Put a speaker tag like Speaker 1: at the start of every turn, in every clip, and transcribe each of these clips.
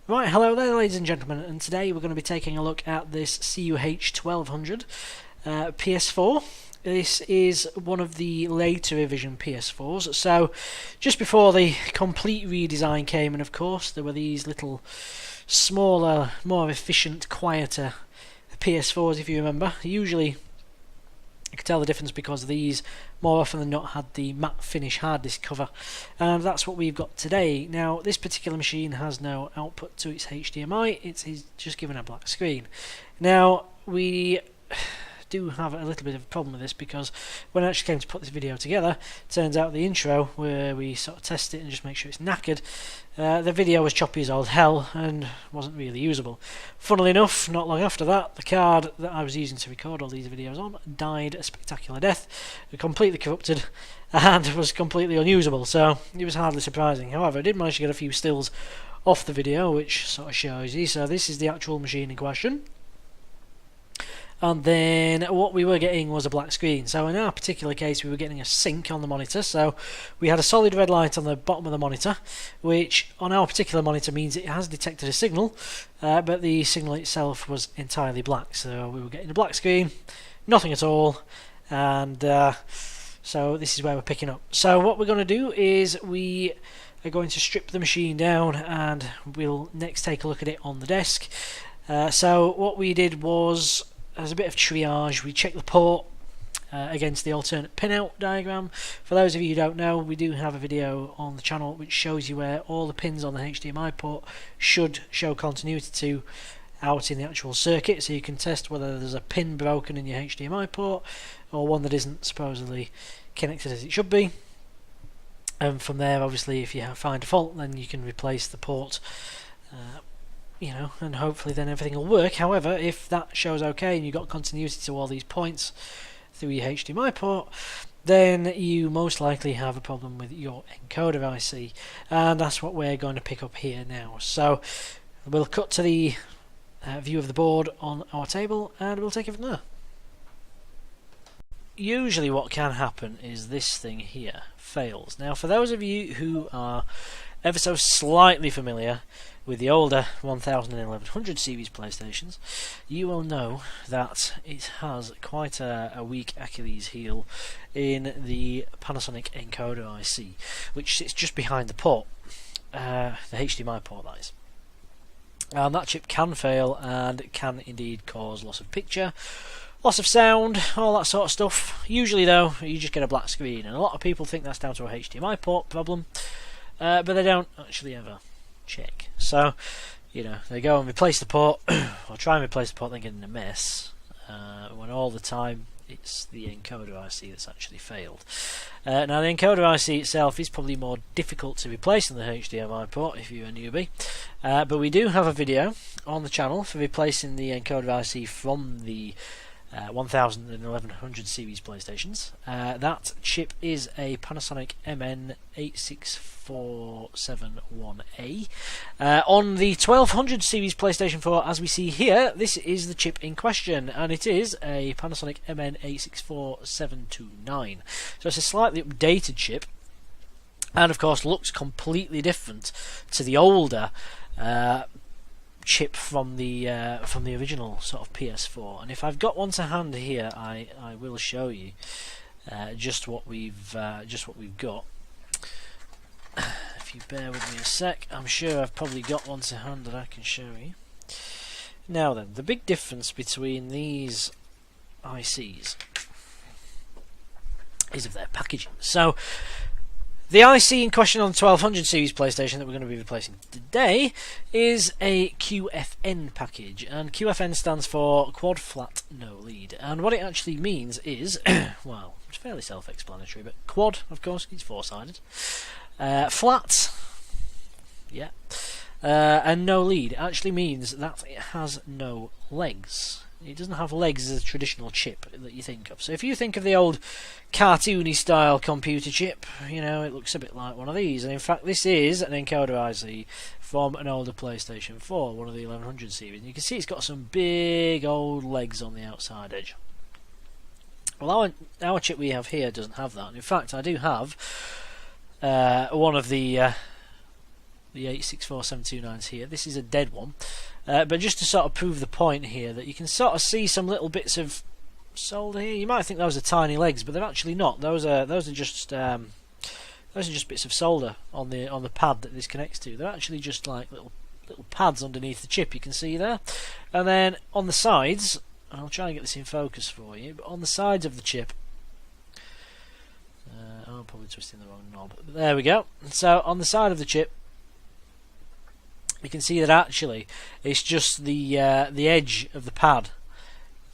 Speaker 1: Right, hello there ladies and gentlemen, and today we're going to be taking a look at this CUH-1200 PS4. This is one of the later revision PS4s, so just before the complete redesign came in, of course, there were these little smaller, more efficient, quieter PS4s, if you remember. Usually you can tell the difference because these more often than not had the matte finish hard disk cover, and that's what we've got today. Now this particular machine has no output to its HDMI, it's just given a black screen. Now we do have a little bit of a problem with this because when I actually came to put this video together, it turns out the intro where we sort of test it and just make sure it's knackered, the video was choppy as all hell and wasn't really usable. Funnily enough, not long after that, the card that I was using to record all these videos on died a spectacular death, completely corrupted and was completely unusable, so it was hardly surprising. However, I did manage to get a few stills off the video which sort of shows you. So this is the actual machine in question. And then what we were getting was a black screen. So in our particular case we were getting a sync on the monitor, so we had a solid red light on the bottom of the monitor, which on our particular monitor means it has detected a signal, but the signal itself was entirely black, so we were getting a black screen, nothing at all, and so this is where we're picking up. So what we're going to do is we are going to strip the machine down and we'll next take a look at it on the desk. So what we did was, as a bit of triage, we checked the port against the alternate pinout diagram. For those of you who don't know, we do have a video on the channel which shows you where all the pins on the HDMI port should show continuity to out in the actual circuit, so you can test whether there's a pin broken in your HDMI port or one that isn't supposedly connected as it should be. And from there, obviously, if you find a fault, then you can replace the port, you know, and hopefully then everything will work. However, if that shows okay and you've got continuity to all these points through your HDMI port, then you most likely have a problem with your encoder IC, and that's what we're going to pick up here now. So we'll cut to the view of the board on our table and we'll take it from there. Usually what can happen is this thing here fails. Now for those of you who are ever so slightly familiar with the older 1000 and 1100 series PlayStations, you will know that it has quite a weak Achilles heel in the Panasonic Encoder IC, which sits just behind the port, the HDMI port that is. And that chip can fail and can indeed cause loss of picture, loss of sound, all that sort of stuff. Usually though, you just get a black screen, and a lot of people think that's down to a HDMI port problem, but they don't actually ever check. So, you know, they go and replace the port, or try and replace the port, then get in a mess, when all the time it's the encoder IC that's actually failed. Now the encoder IC itself is probably more difficult to replace than the HDMI port if you're a newbie, but we do have a video on the channel for replacing the encoder IC from the 1000 and 1100 series PlayStations. That chip is a Panasonic MN864729 on the 1200 series PlayStation 4, as we see here. This is the chip in question, and it is a Panasonic MN864729. So it's a slightly updated chip, and of course looks completely different to the older chip from the original sort of PS4. And if I've got one to hand here, I will show you just what we've got. If you bear with me a sec, I'm sure I've probably got one to hand that I can show you. Now then, the big difference between these ICs is of their packaging. So the IC in question on the 1200 series PlayStation that we're going to be replacing today is a QFN package, and QFN stands for Quad Flat No Lead, and what it actually means is, well, it's fairly self-explanatory, but quad, of course, it's four-sided, flat, yeah, and no lead actually means that it has no legs. It doesn't have legs as a traditional chip that you think of. So if you think of the old cartoony style computer chip, you know, it looks a bit like one of these. And in fact, this is an encoder IC from an older PlayStation 4, one of the 1100 series. And you can see it's got some big old legs on the outside edge. Well, our chip we have here doesn't have that. And in fact, I do have one of the the 864729s here. This is a dead one, but just to sort of prove the point here, that you can sort of see some little bits of solder here. You might think those are tiny legs, but they're actually not. Those are just bits of solder on the pad that this connects to. They're actually just like little pads underneath the chip. You can see there, and then on the sides, and I'll try and get this in focus for you. But on the sides of the chip, I'm probably twisting the wrong knob. But there we go. So on the side of the chip, you can see that actually it's just the edge of the pad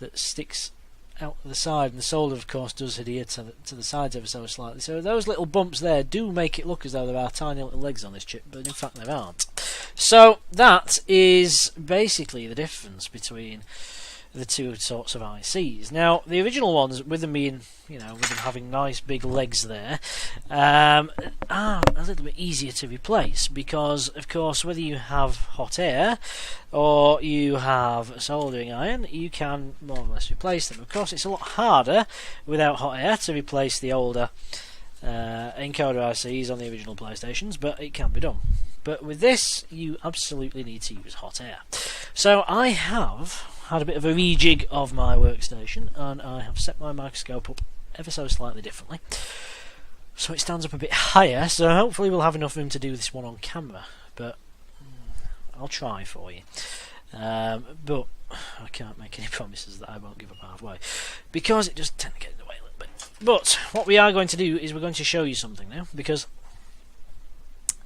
Speaker 1: that sticks out the side, and the solder of course does adhere to the sides ever so slightly. So those little bumps there do make it look as though there are tiny little legs on this chip, but in fact there aren't. So that is basically the difference between the two sorts of ICs. Now, the original ones, with them being, with them having nice big legs there, are a little bit easier to replace because, of course, whether you have hot air or you have a soldering iron, you can more or less replace them. Of course, it's a lot harder without hot air to replace the older encoder ICs on the original PlayStations, but it can be done. But with this, you absolutely need to use hot air. So I have had a bit of a rejig of my workstation, and I have set my microscope up ever so slightly differently, so it stands up a bit higher. So hopefully we'll have enough room to do this one on camera, but I'll try for you. But I can't make any promises that I won't give up halfway, because it does tend to get in the way a little bit. But what we are going to do is we're going to show you something now, because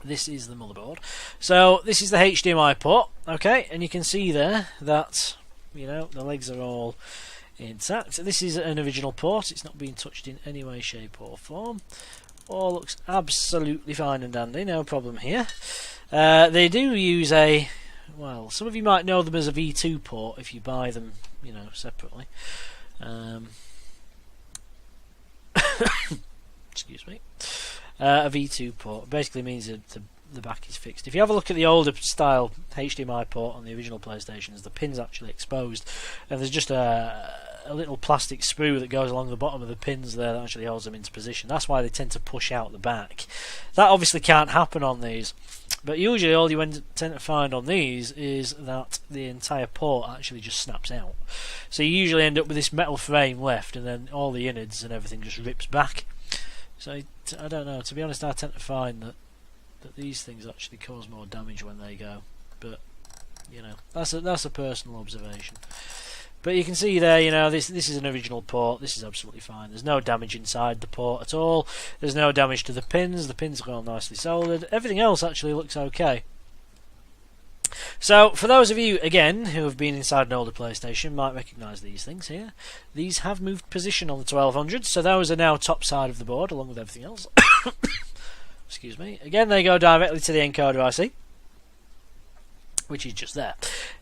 Speaker 1: this is the motherboard. So this is the HDMI port, okay, and you can see there that the legs are all intact. This is an original port. It's not being touched in any way, shape or form. All looks absolutely fine and dandy, no problem here. They do use some of you might know them as a V2 port if you buy them, separately. Excuse me. A V2 port basically means that the back is fixed. If you have a look at the older style HDMI port on the original PlayStations, the pin's actually exposed, and there's just a little plastic sprue that goes along the bottom of the pins there that actually holds them into position. That's why they tend to push out the back. That obviously can't happen on these, but usually all you tend to find on these is that the entire port actually just snaps out. So you usually end up with this metal frame left, and then all the innards and everything just rips back. So I don't know, to be honest, I tend to find that these things actually cause more damage when they go, but that's a personal observation. But you can see there, this is an original port. This is absolutely fine. There's no damage inside the port at all. There's no damage to the pins. The pins are all nicely soldered. Everything else actually looks okay. So for those of you again who have been inside an older PlayStation, might recognise these things here. These have moved position on the 1200, so those are now top side of the board along with everything else. Excuse me. Again, they go directly to the encoder IC, which is just there.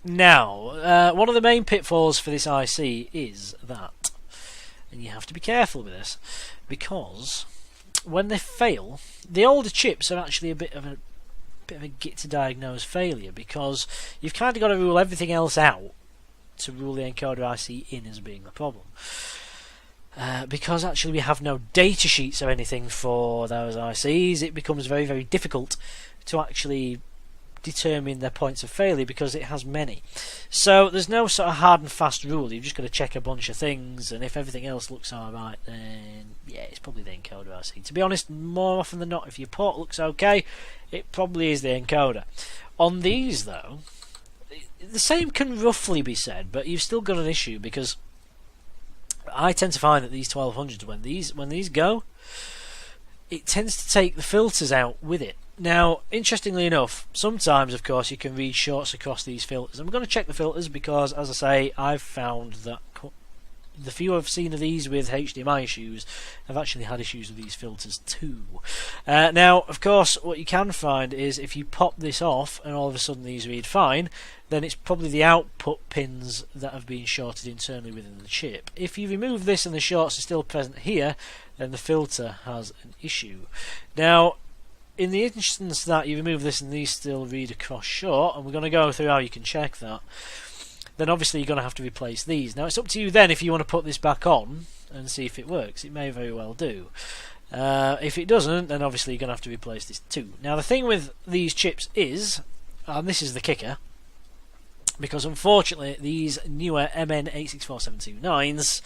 Speaker 1: Now, one of the main pitfalls for this IC is that, and you have to be careful with this, because when they fail, the older chips are actually a bit of a git to diagnose failure, because you've kind of got to rule everything else out to rule the encoder IC in as being the problem. Because actually we have no data sheets or anything for those ICs, it becomes very, very difficult to actually determine their points of failure, because it has many. So there's no sort of hard and fast rule. You've just got to check a bunch of things, and if everything else looks alright, then yeah, it's probably the encoder IC. To be honest, more often than not, if your port looks okay, it probably is the encoder. On these though, the same can roughly be said, but you've still got an issue, because I tend to find that these 1200s, when these go, it tends to take the filters out with it. Now, interestingly enough, sometimes, of course, you can read shorts across these filters. I'm going to check the filters because, as I say, I've found that the few I've seen of these with HDMI issues have actually had issues with these filters too. Now, of course, what you can find is if you pop this off and all of a sudden these read fine, then it's probably the output pins that have been shorted internally within the chip. If you remove this and the shorts are still present here, then the filter has an issue. Now, in the instance that you remove this and these still read across short, and we're going to go through how you can check that, then obviously you're going to have to replace these. Now it's up to you then if you want to put this back on and see if it works. It may very well do. If it doesn't, then obviously you're going to have to replace this too. Now the thing with these chips is, and this is the kicker, because unfortunately these newer MN864729s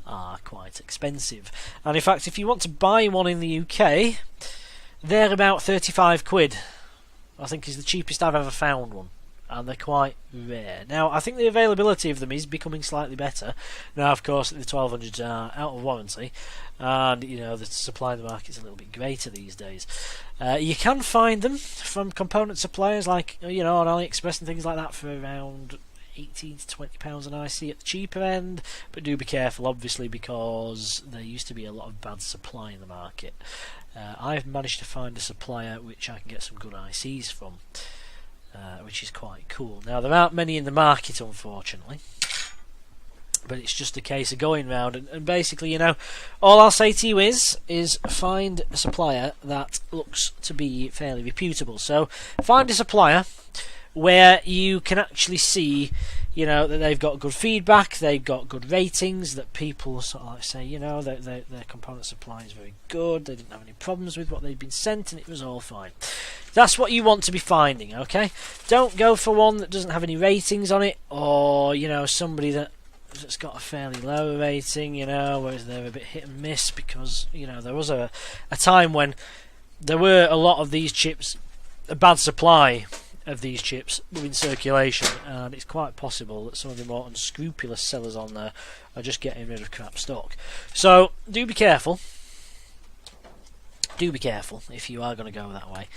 Speaker 1: are quite expensive. And in fact, if you want to buy one in the UK, they're about 35 quid. I think is the cheapest I've ever found one. And they're quite rare. Now, I think the availability of them is becoming slightly better. Now, of course, the 1200s are out of warranty, and you know the supply in the market is a little bit greater these days. You can find them from component suppliers like on AliExpress and things like that for around £18 to £20 an IC at the cheaper end, but do be careful, obviously, because there used to be a lot of bad supply in the market. I've managed to find a supplier which I can get some good ICs from. Which is quite cool. Now there aren't many in the market, unfortunately, but it's just a case of going round and basically, all I'll say to you is find a supplier that looks to be fairly reputable. So find a supplier where you can actually see, that they've got good feedback, they've got good ratings, that people sort of like say, their component supply is very good, they didn't have any problems with what they'd been sent, and it was all fine. That's what you want to be finding, okay? Don't go for one that doesn't have any ratings on it, or, somebody that's got a fairly low rating, whereas they're a bit hit and miss, because, there was a time when there were a lot of these chips, a bad supply of these chips in circulation, and it's quite possible that some of the more unscrupulous sellers on there are just getting rid of crap stock. So do be careful. Do be careful if you are going to go that way.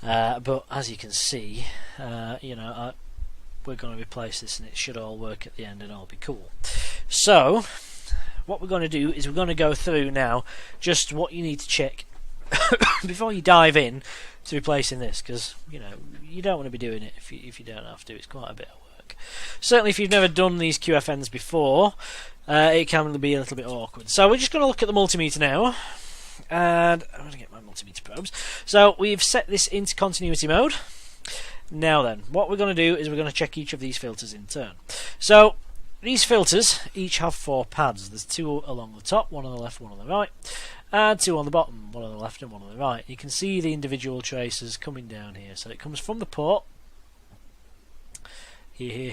Speaker 1: But as you can see, we're going to replace this, and it should all work at the end and all be cool. So what we're going to do is we're going to go through now just what you need to check before you dive in to replacing this, because you don't want to be doing it if you don't have to. It's quite a bit of work. Certainly if you've never done these QFNs before, it can be a little bit awkward. So we're just going to look at the multimeter now, and I'm going to get my multimeter probes. So we've set this into continuity mode. Now then, what we're going to do is we're going to check each of these filters in turn. So these filters each have 4 pads. There's 2 along the top, 1 on the left, 1 on the right, and 2 on the bottom, 1 on the left and 1 on the right. You can see the individual traces coming down here. So it comes from the port, here,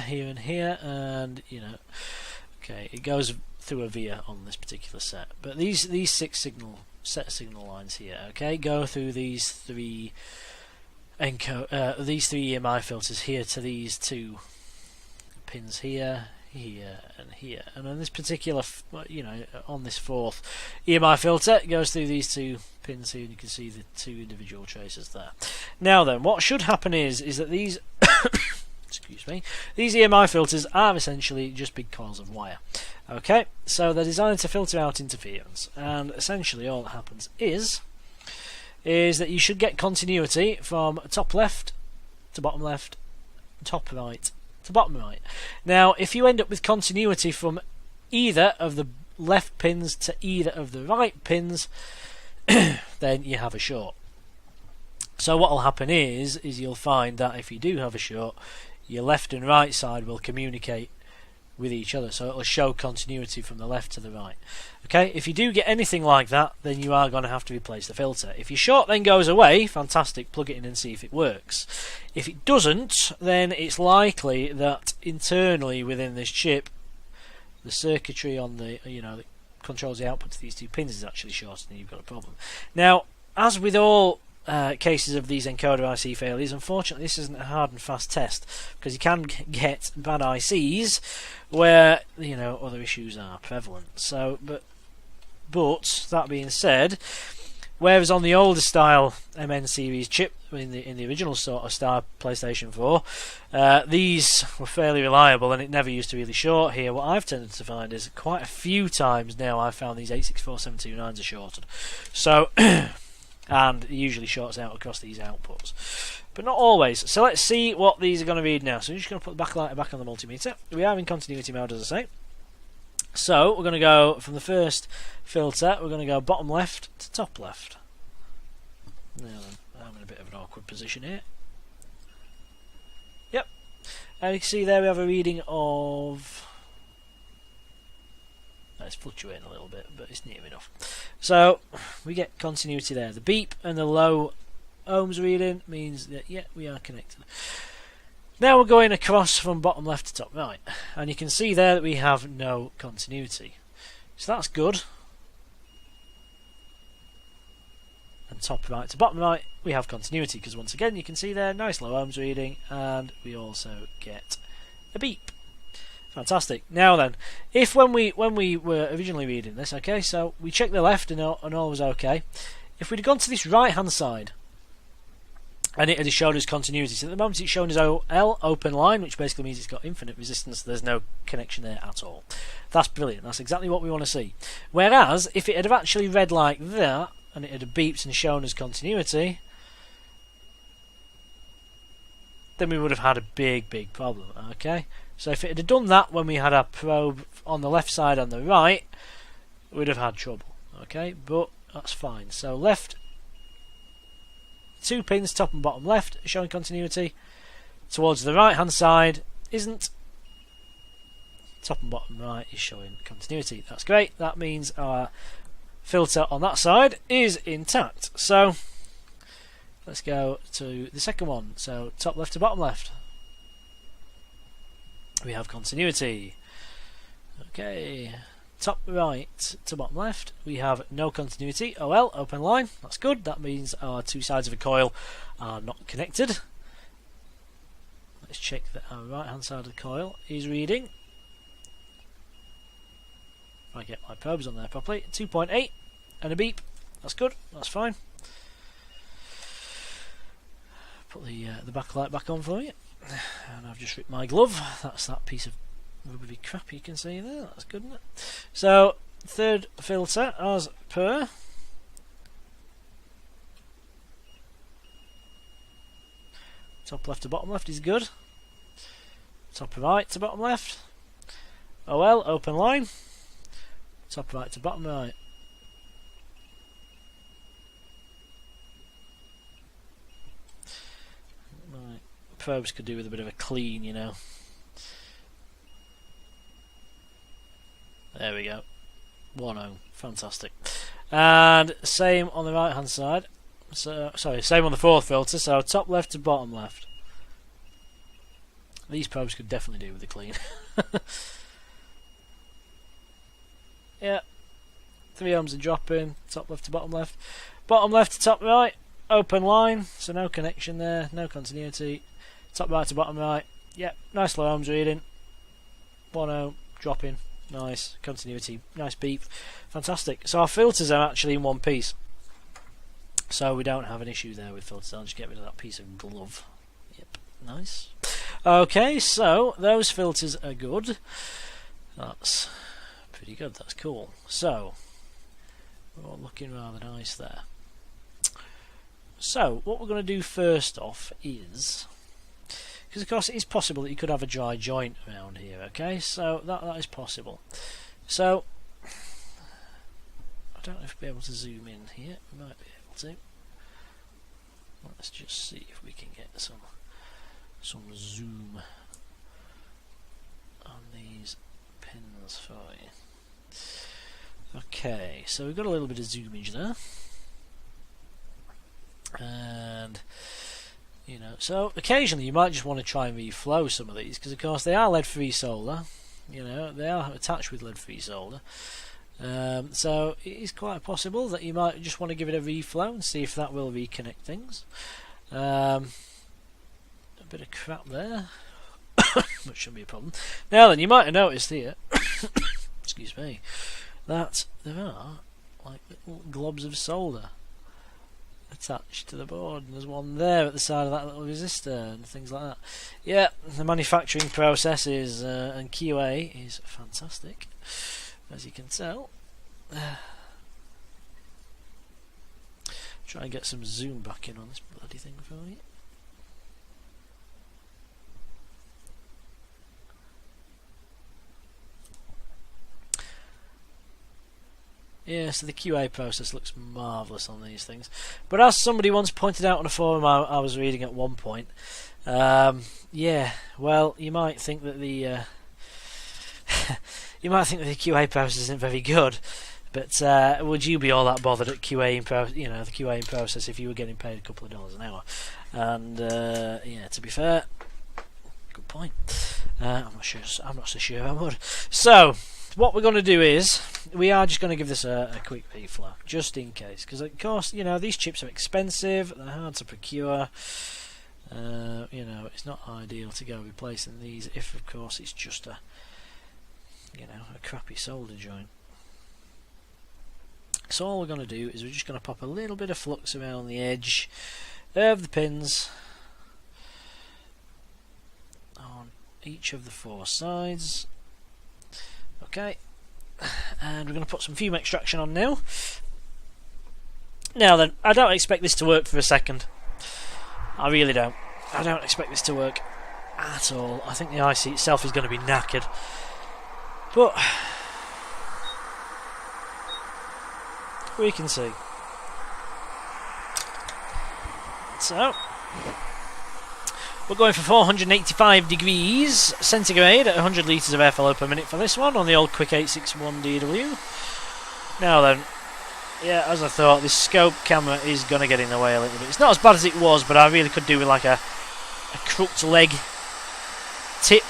Speaker 1: and here, and okay, it goes through a via on this particular set. But these 6 set of signal lines here, okay, go through these 3 EMI filters here to these 2 pins here, and here, and on this particular, on this 4th EMI filter, it goes through these 2 pins here, and you can see the 2 individual traces there. Now then, what should happen is that these excuse me, these EMI filters are essentially just big coils of wire. Okay, so they're designed to filter out interference, and essentially all that happens is that you should get continuity from top left to bottom left, top right to bottom right. Now, if you end up with continuity from either of the left pins to either of the right pins, then you have a short. So what will happen is you'll find that if you do have a short, your left and right side will communicate with each other, so it will show continuity from the left to the right. Okay, if you do get anything like that, then you are going to have to replace the filter. If your short then goes away, fantastic, plug it in and see if it works. If it doesn't, then it's likely that internally within this chip, the circuitry on the that controls the output to these 2 pins is actually shorted, and you've got a problem. Now, as with all cases of these encoder IC failures, unfortunately this isn't a hard and fast test, because you can get bad ICs where other issues are prevalent. So but that being said, whereas on the older style MN series chip in the original sort of style PlayStation 4, these were fairly reliable and it never used to really short. Here what I've tended to find is quite a few times now I've found these 864729s are shorted. So and it usually shorts out across these outputs, but not always. So let's see what these are going to read now. So I'm just going to put the backlighter back on the multimeter. We are in continuity mode, as I say. So we're going to go from the first filter, we're going to go bottom left to top left. Now then, I'm in a bit of an awkward position here. Yep, and you can see there we have a reading of it's fluctuating a little bit, but it's near enough. So we get continuity there. The beep and the low ohms reading means that, yeah, we are connected. Now we're going across from bottom left to top right, and you can see there that we have no continuity. So that's good. And top right to bottom right, we have continuity, because once again you can see there, nice low ohms reading, and we also get a beep. Fantastic. Now then, if when we were originally reading this, okay, so we checked the left and all was okay. If we'd gone to this right hand side, and it had shown us continuity, so at the moment it's shown as OL, open line, which basically means it's got infinite resistance, there's no connection there at all. That's brilliant, that's exactly what we want to see. Whereas, if it had actually read like that, and it had beeped and shown as continuity, then we would have had a big problem, okay? So if it had done that when we had our probe on the left side and the right, we'd have had trouble, okay? But that's fine. So left, 2 pins, top and bottom left, showing continuity. Towards the right hand side isn't. Top and bottom right is showing continuity. That's great. That means our filter on that side is intact. So let's go to the second one. So top left to bottom left, we have continuity. Okay, top right to bottom left, we have no continuity. OL, open line, that's good. That means our 2 sides of a coil are not connected. Let's check that our right hand side of the coil is reading. If I get my probes on there properly, 2.8 and a beep. That's good, that's fine. Put the backlight back on for you. And I've just ripped my glove. That's that piece of rubbery crap you can see there. That's good, isn't it? So, third filter as per. Top left to bottom left is good. Top right to bottom left. OL, open line. Top right to bottom right. Probes could do with a bit of a clean, you know. There we go. 1 ohm. Fantastic. And same on the right hand side. So sorry, same on the fourth filter. So top left to bottom left. These probes could definitely do with a clean. Yeah. 3 ohms and dropping. Top left to bottom left. Bottom left to top right. Open line. So no connection there. No continuity. Top right to bottom right. Yep, nice low ohms reading. 1 ohm, dropping. Nice. Continuity. Nice beep. Fantastic. So our filters are actually in one piece. So we don't have an issue there with filters. I'll just get rid of that piece of glove. Yep, nice. Okay, so those filters are good. That's pretty good. That's cool. So, we're all looking rather nice there. So, what we're going to do first off is, because of course it is possible that you could have a dry joint around here, okay, so that is possible. So I don't know if we'll be able to zoom in here. We might be able to. Let's just see if we can get some zoom on these pins for you. Okay, so we've got a little bit of zoomage there. And you know, so occasionally you might just want to try and reflow some of these, because of course they are lead-free solder. You know, they are attached with lead-free solder. So it is quite possible that you might just want to give it a reflow and see if that will reconnect things. A bit of crap there, which shouldn't be a problem. Now then, you might have noticed here, excuse me, that there are like little globs of solder attached to the board, and there's one there at the side of that little resistor and things like that. Yeah, the manufacturing process is and QA is fantastic, as you can tell. Try and get some zoom back in on this bloody thing for you. Yeah, so the QA process looks marvellous on these things. But as somebody once pointed out on a forum I was reading at one point, yeah, well, you might think that the you might think that the QA process isn't very good, but would you be all that bothered at QA the QA process if you were getting paid a couple of dollars an hour? And yeah, to be fair, good point. I'm not so sure I would. So what we're going to do is we are just going to give this a quick reflow, just in case, because of course these chips are expensive, they're hard to procure. It's not ideal to go replacing these if, of course, it's just a crappy solder joint. So all we're going to do is we're just going to pop a little bit of flux around the edge of the pins on each of the 4 sides. Okay, and we're going to put some fume extraction on now. Now then, I don't expect this to work for a second. I really don't. I don't expect this to work at all. I think the IC itself is going to be knackered. But we can see. So we're going for 485 degrees centigrade at 100 litres of airflow per minute for this one on the old Quick 861 DW. Now then, yeah, as I thought, this scope camera is going to get in the way a little bit. It's not as bad as it was, but I really could do with like a crooked leg tip,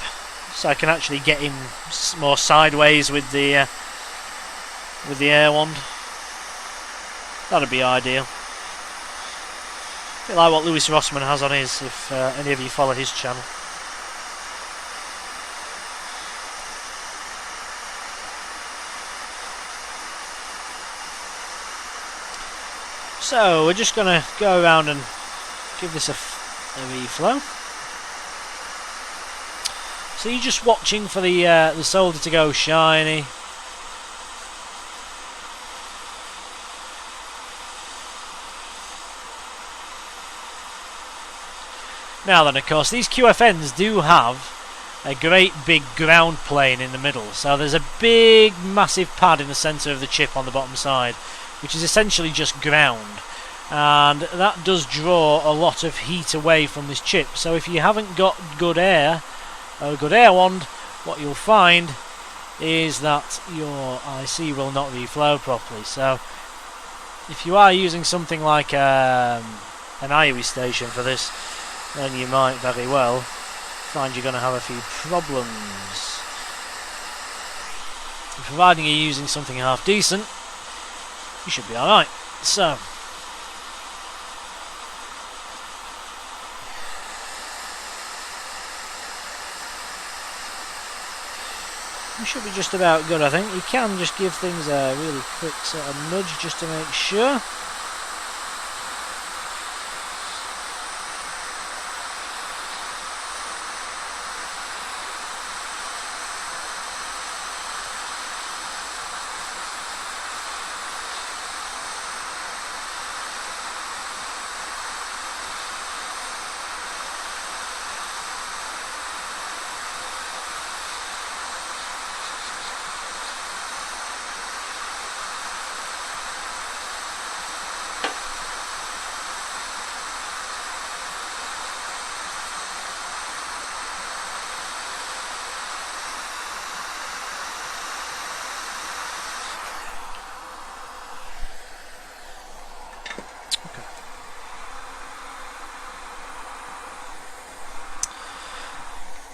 Speaker 1: so I can actually get in more sideways with the air wand. That'd be ideal. A bit like what Lewis Rossman has on his, if any of you follow his channel. So we're just going to go around and give this a reflow. So you're just watching for the solder to go shiny. Now then, of course, these QFNs do have a great big ground plane in the middle. So there's a big, massive pad in the centre of the chip on the bottom side, which is essentially just ground. And that does draw a lot of heat away from this chip. So if you haven't got good air, or a good air wand, what you'll find is that your IC will not reflow properly. So if you are using something like an IOE station for this, then you might very well find you're going to have a few problems. And providing you're using something half decent, you should be alright. So you should be just about good, I think. You can just give things a really quick sort of nudge just to make sure.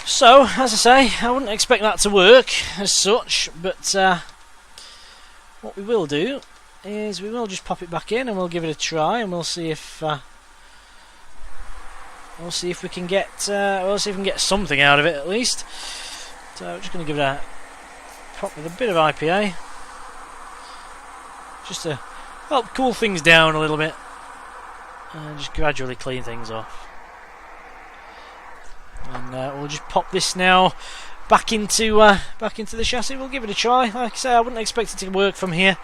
Speaker 1: So, as I say, I wouldn't expect that to work as such, but what we will do is we will just pop it back in and we'll give it a try, and we'll see if we can get something out of it at least. So, I'm just going to give it a pop with a bit of IPA, just to help cool things down a little bit, and just gradually clean things off. And we'll just pop this now back into the chassis. We'll give it a try. Like I say, I wouldn't expect it to work from here.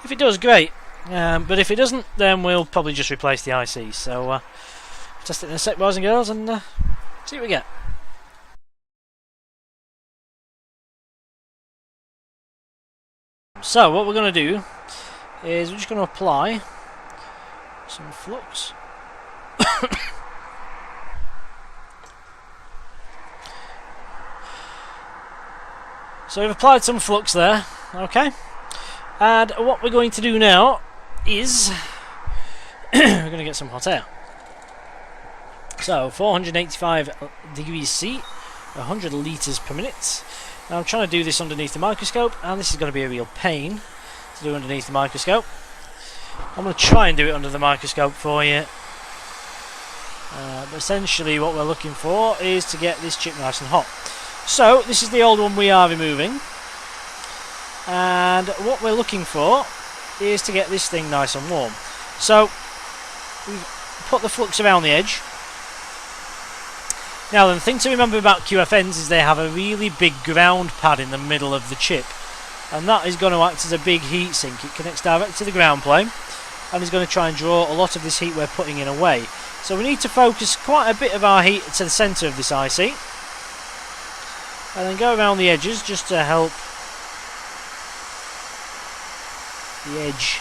Speaker 1: If it does, great. But if it doesn't, then we'll probably just replace the IC. So test it in a sec, boys and girls, and see what we get. So what we're going to do is we're just going to apply some flux. So we've applied some flux there, okay, and what we're going to do now is we're going to get some hot air. So 485 degrees C, 100 litres per minute. Now I'm trying to do this underneath the microscope, and this is going to be a real pain to do underneath the microscope. I'm going to try and do it under the microscope for you. But essentially what we're looking for is to get this chip nice and hot. So this is the old one we are removing, and what we're looking for is to get this thing nice and warm. So we've put the flux around the edge. Now the thing to remember about QFNs is they have a really big ground pad in the middle of the chip, and that is going to act as a big heat sink. It connects direct to the ground plane and is going to try and draw a lot of this heat we're putting in away. So we need to focus quite a bit of our heat to the centre of this IC, and then go around the edges just to help the edge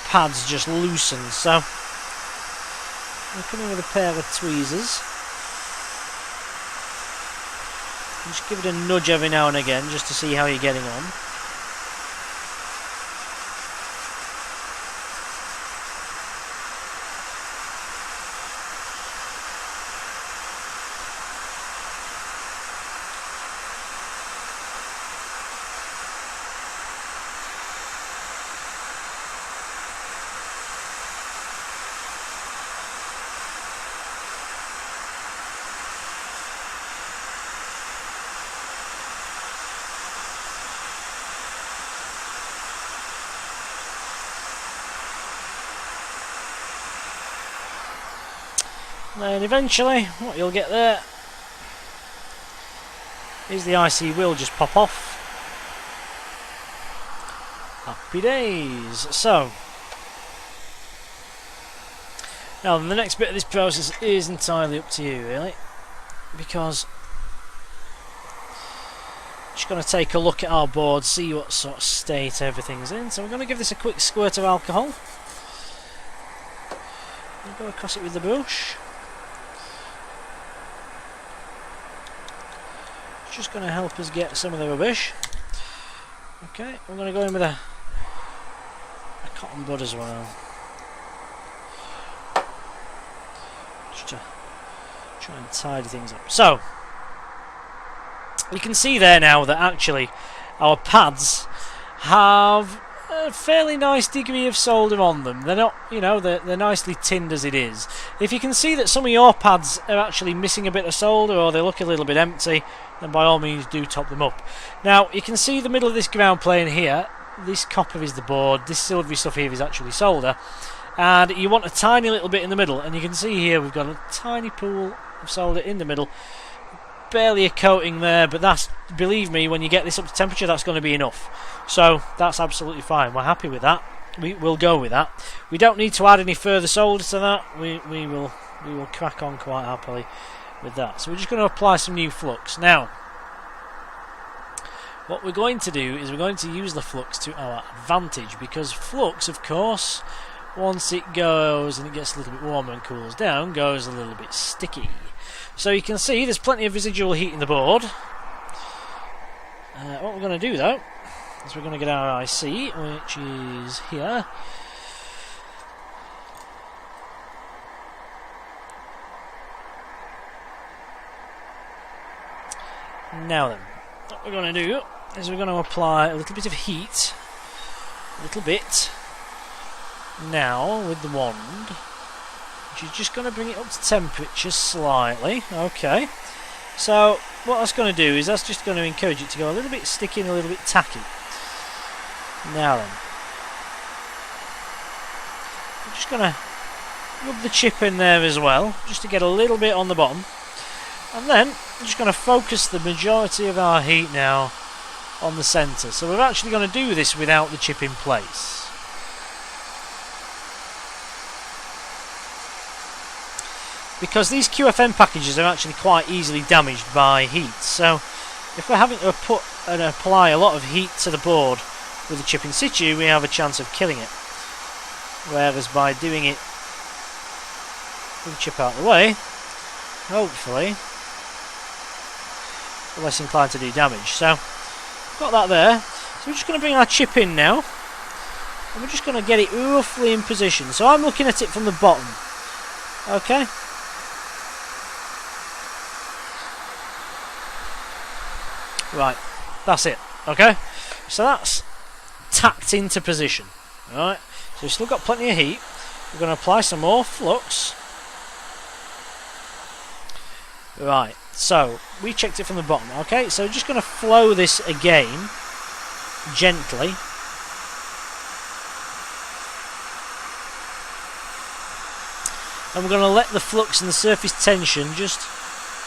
Speaker 1: pads just loosen. So I'm coming with a pair of tweezers. Just give it a nudge every now and again just to see how you're getting on. And eventually what you'll get there is the IC will just pop off. Happy days. So now the next bit of this process is entirely up to you really, because I'm just going to take a look at our board, see what sort of state everything's in. So we're going to give this a quick squirt of alcohol. We'll go across it with the brush. Just going to help us get some of the rubbish. Okay, we're going to go in with a cotton bud as well, just to try and tidy things up. So you can see there now that actually our pads have a fairly nice degree of solder on them. They're not, you know, they're nicely tinned as it is. If you can see that some of your pads are actually missing a bit of solder, or they look a little bit empty, then by all means do top them up. Now you can see the middle of this ground plane here. This copper is the board, this silvery stuff here is actually solder, and you want a tiny little bit in the middle, and you can see here we've got a tiny pool of solder in the middle, barely a coating there, but that's, believe me, when you get this up to temperature, that's going to be enough. So that's absolutely fine, we're happy with that. We'll go with that. We don't need to add any further solder to that. We will crack on quite happily with that. So we're just going to apply some new flux. Now what we're going to do is we're going to use the flux to our advantage, because flux, of course, once it goes and it gets a little bit warmer and cools down, goes a little bit sticky. So you can see there's plenty of residual heat in the board. What we're going to do though is we're going to get our IC, which is here. Now then, what we're going to do is we're going to apply a little bit of heat, now with the wand, which is just going to bring it up to temperature slightly. Okay, so what that's going to do is that's just going to encourage it to go a little bit sticky and a little bit tacky. Now then, I'm just going to rub the chip in there as well, just to get a little bit on the bottom, and then I'm just going to focus the majority of our heat now on the centre. So we're actually going to do this without the chip in place. Because these QFN packages are actually quite easily damaged by heat. So if we're having to put and apply a lot of heat to the board with the chip in situ, we have a chance of killing it. Whereas by doing it with the chip out of the way, hopefully the less inclined to do damage. So, got that there. So we're just going to bring our chip in now, and we're just going to get it roughly in position. So I'm looking at it from the bottom. Okay. Right, that's it. Okay, so that's tacked into position. Alright, so we've still got plenty of heat. We're going to apply some more flux. Right, so we checked it from the bottom. Okay, so we're just going to flow this again, gently. And we're going to let the flux and the surface tension just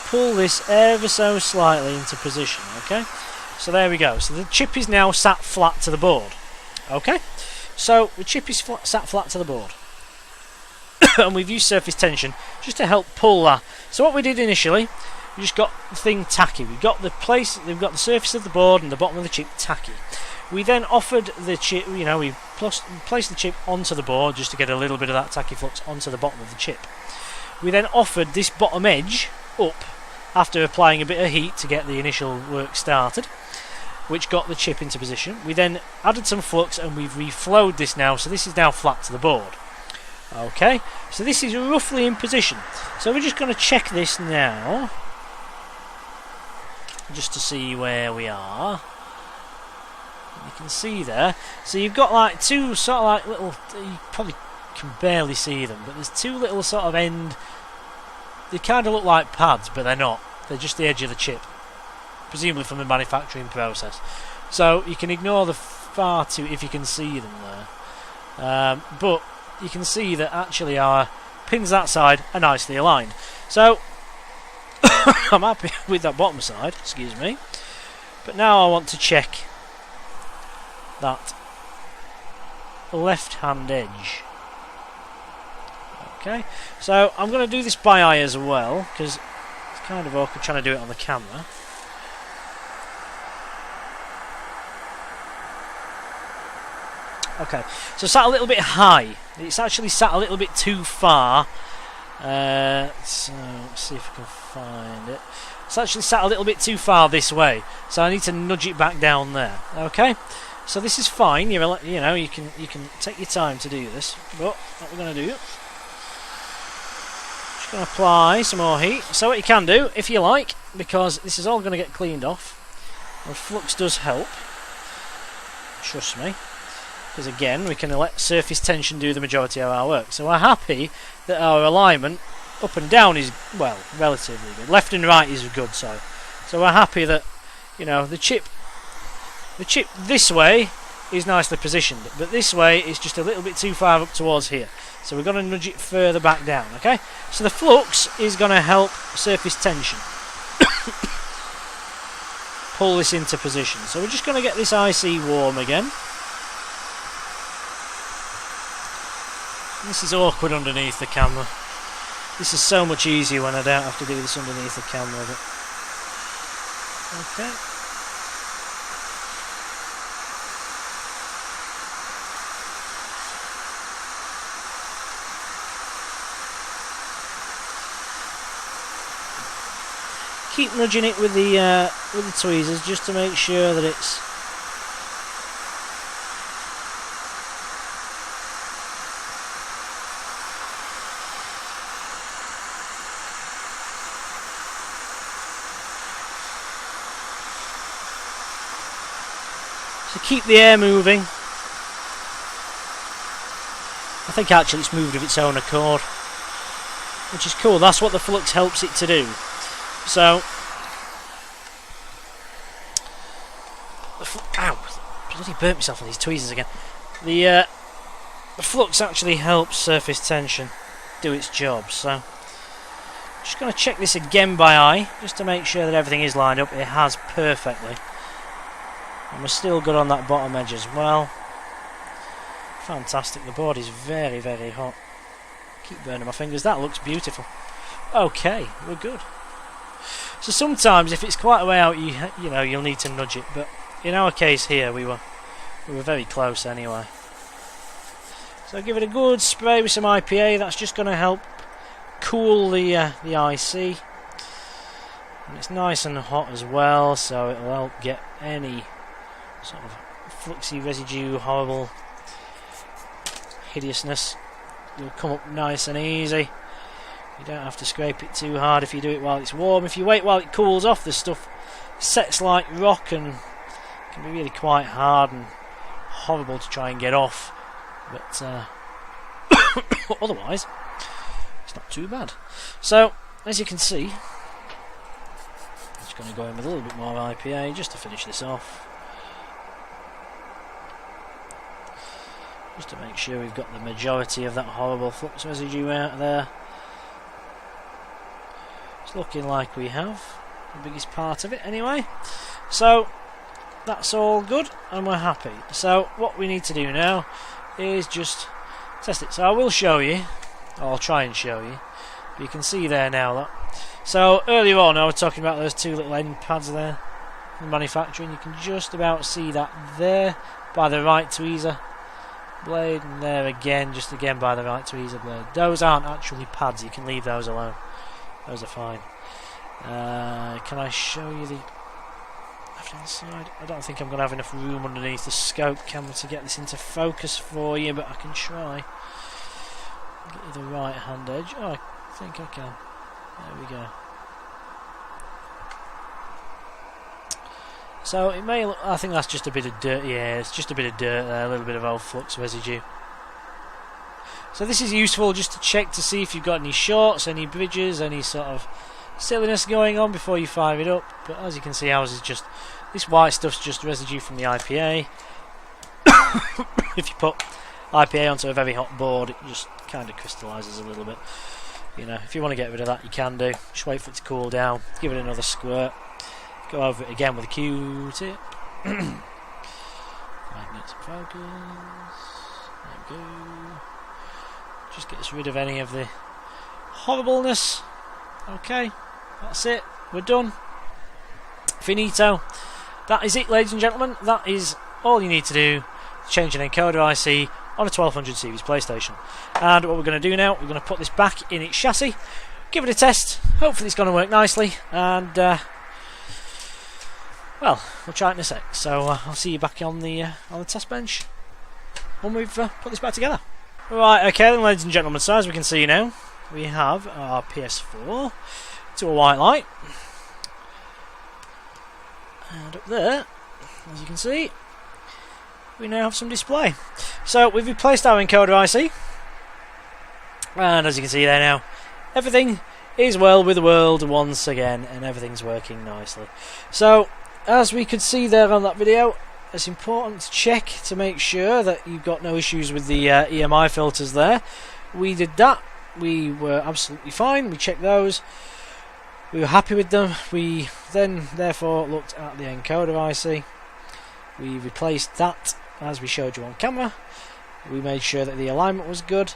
Speaker 1: pull this ever so slightly into position. Okay, so there we go. So the chip is now sat flat to the board. Okay, so the chip is sat flat to the board. And we've used surface tension just to help pull that. So what we did initially, we just got the thing tacky. We've got the surface of the board and the bottom of the chip tacky. We then offered the chip, you know, we placed the chip onto the board just to get a little bit of that tacky flux onto the bottom of the chip. We then offered this bottom edge up after applying a bit of heat to get the initial work started, which got the chip into position. We then added some flux and we've reflowed this now, so this is now flat to the board. Okay, so this is roughly in position. So we're just going to check this now, just to see where we are. You can see there. So you've got like two sort of like little, you probably can barely see them, but there's two little sort of end, they kind of look like pads, but they're not. They're just the edge of the chip, presumably from the manufacturing process. So you can ignore the far two if you can see them there. But you can see that actually our pins that side are nicely aligned. So I'm happy with that bottom side, excuse me. But now I want to check that left hand edge. Okay, so I'm going to do this by eye as well, because it's kind of awkward trying to do it on the camera. Okay, so sat a little bit high. It's actually sat a little bit too far. So let's see if I can find it. It's actually sat a little bit too far this way, so I need to nudge it back down there. Okay, so this is fine. You know, you can take your time to do this. But what we're going to do, just going to apply some more heat. So what you can do, if you like, because this is all going to get cleaned off, and flux does help. Trust me. Because again, we can let surface tension do the majority of our work. So we're happy that our alignment up and down is, well, relatively good. Left and right is good, so we're happy that, you know, the chip this way is nicely positioned, but this way is just a little bit too far up towards here. So we're going to nudge it further back down, okay? So the flux is going to help surface tension pull this into position. So we're just going to get this IC warm again. This is awkward underneath the camera. This is so much easier when I don't have to do this underneath the camera. Okay. Keep nudging it with the tweezers just to make sure that it's keep the air moving. I think actually it's moved of its own accord, which is cool. That's what the flux helps it to do. So, ow! Bloody burnt myself on these tweezers again. The flux actually helps surface tension do its job. So, just going to check this again by eye, just to make sure that everything is lined up. It has perfectly. And we're still good on that bottom edge as well. Fantastic. The board is very, very hot. Keep burning my fingers. That looks beautiful. Okay, we're good. So sometimes if it's quite a way out, you know, you'll need to nudge it. But in our case here, we were very close anyway. So give it a good spray with some IPA. That's just going to help cool the IC. And it's nice and hot as well, so it will help get any sort of fluxy residue, horrible hideousness. It'll come up nice and easy. You don't have to scrape it too hard if you do it while it's warm. If you wait while it cools off, the stuff sets like rock and can be really quite hard and horrible to try and get off. But otherwise, it's not too bad. So, as you can see, I'm just going to go in with a little bit more IPA just to finish this off. Just to make sure we've got the majority of that horrible flux residue out there. It's looking like we have the biggest part of it anyway. So that's all good and we're happy. So what we need to do now is just test it. So I will show you, or I'll try and show you. You can see there now that. So earlier on I was talking about those two little end pads there in manufacturing. You can just about see that there by the right tweezer blade, and there again, just again by the right tweezer blade. Those aren't actually pads, you can leave those alone. Those are fine. Can I show you the left hand side? I don't think I'm going to have enough room underneath the scope camera to get this into focus for you, but I can try. Get you the right hand edge. Oh, I think I can. There we go. So it may look, I think that's just a bit of dirt. Yeah, it's just a bit of dirt there, a little bit of old flux residue. So this is useful just to check to see if you've got any shorts, any bridges, any sort of silliness going on before you fire it up. But as you can see, ours is just, this white stuff's just residue from the IPA. If you put IPA onto a very hot board, it just kind of crystallises a little bit. You know, if you want to get rid of that, you can do. Just wait for it to cool down, give it another squirt. Go over it again with a Q-tip. Magnet focus. There we go. Just gets rid of any of the horribleness. Okay, that's it. We're done. Finito. That is it, ladies and gentlemen. That is all you need to do to change an encoder IC on a 1200 series PlayStation. And what we're going to do now, we're going to put this back in its chassis, give it a test. Hopefully it's going to work nicely, and well, we'll try it in a sec. So I'll see you back on the test bench when we've put this back together. Right, okay then, ladies and gentlemen, so as we can see now, we have our PS4 to a white light. And up there, as you can see, we now have some display. So we've replaced our encoder IC. And as you can see there now, everything is well with the world once again, and everything's working nicely. So, as we could see there on that video, it's important to check to make sure that you've got no issues with the EMI filters there. We did that. We were absolutely fine. We checked those. We were happy with them. We then therefore looked at the encoder IC. We replaced that as we showed you on camera. We made sure that the alignment was good.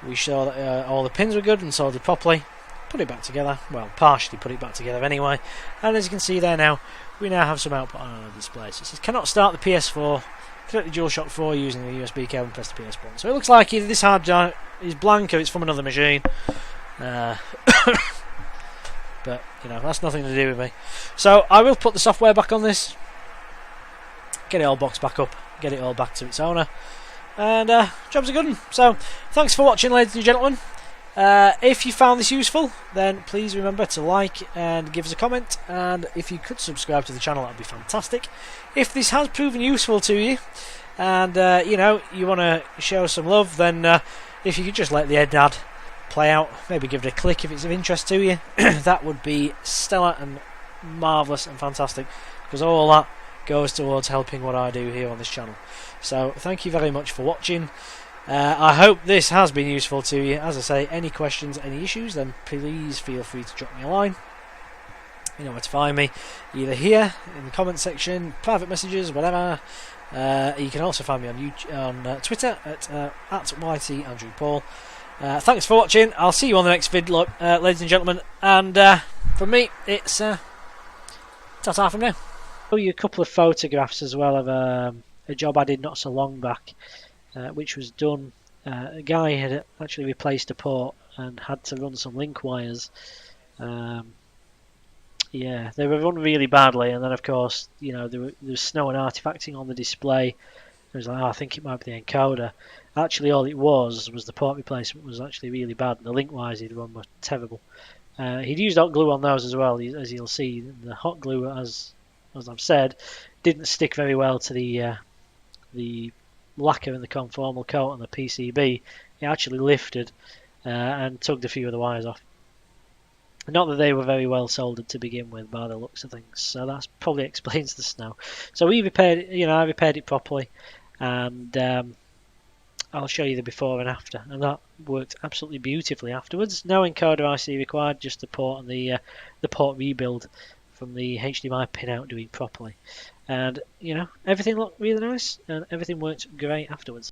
Speaker 1: We saw that all the pins were good and soldered properly. Put it back together. Well, partially put it back together anyway. And as you can see there now, we now have some output on our display. So it says cannot start the PS4, connect the DualShock 4 using the USB cable and press the PS1. So it looks like either this hard drive is blank or it's from another machine. But, you know, that's nothing to do with me. So I will put the software back on this, get it all boxed back up, get it all back to its owner, and job's a good one. So thanks for watching, ladies and gentlemen. If you found this useful, then please remember to like and give us a comment, and if you could subscribe to the channel, that would be fantastic. If this has proven useful to you, and you know, you want to show some love, then if you could just let the head ad play out, maybe give it a click if it's of interest to you, that would be stellar and marvellous and fantastic, because all that goes towards helping what I do here on this channel. So thank you very much for watching. I hope this has been useful to you. As I say, any questions, any issues, then please feel free to drop me a line. You know where to find me, either here in the comment section, private messages, whatever. You can also find me on Twitter at YTAndrewPaul. Thanks for watching. I'll see you on the next video, ladies and gentlemen. And from me, it's ta-ta from now. I'll show you a couple of photographs as well of a job I did not so long back. Which was done. A guy had actually replaced a port and had to run some link wires Yeah, they were run really badly, and then of course, you know, there was snow and artifacting on the display. It was like, oh, I think it might be the encoder. Actually, all it was the port replacement was actually really bad. The link-wise, he'd run were terrible. He'd used hot glue on those as well, as you'll see. The hot glue, as I've said, didn't stick very well to the lacquer and the conformal coat on the PCB. It actually lifted and tugged a few of the wires off. Not that they were very well soldered to begin with, by the looks of things. So that probably explains the snow. So we repaired it. You know, I repaired it properly, and I'll show you the before and after, and that worked absolutely beautifully afterwards. No encoder IC required, just the port and the port rebuild from the HDMI pinout doing properly. And you know, everything looked really nice, and everything worked great afterwards.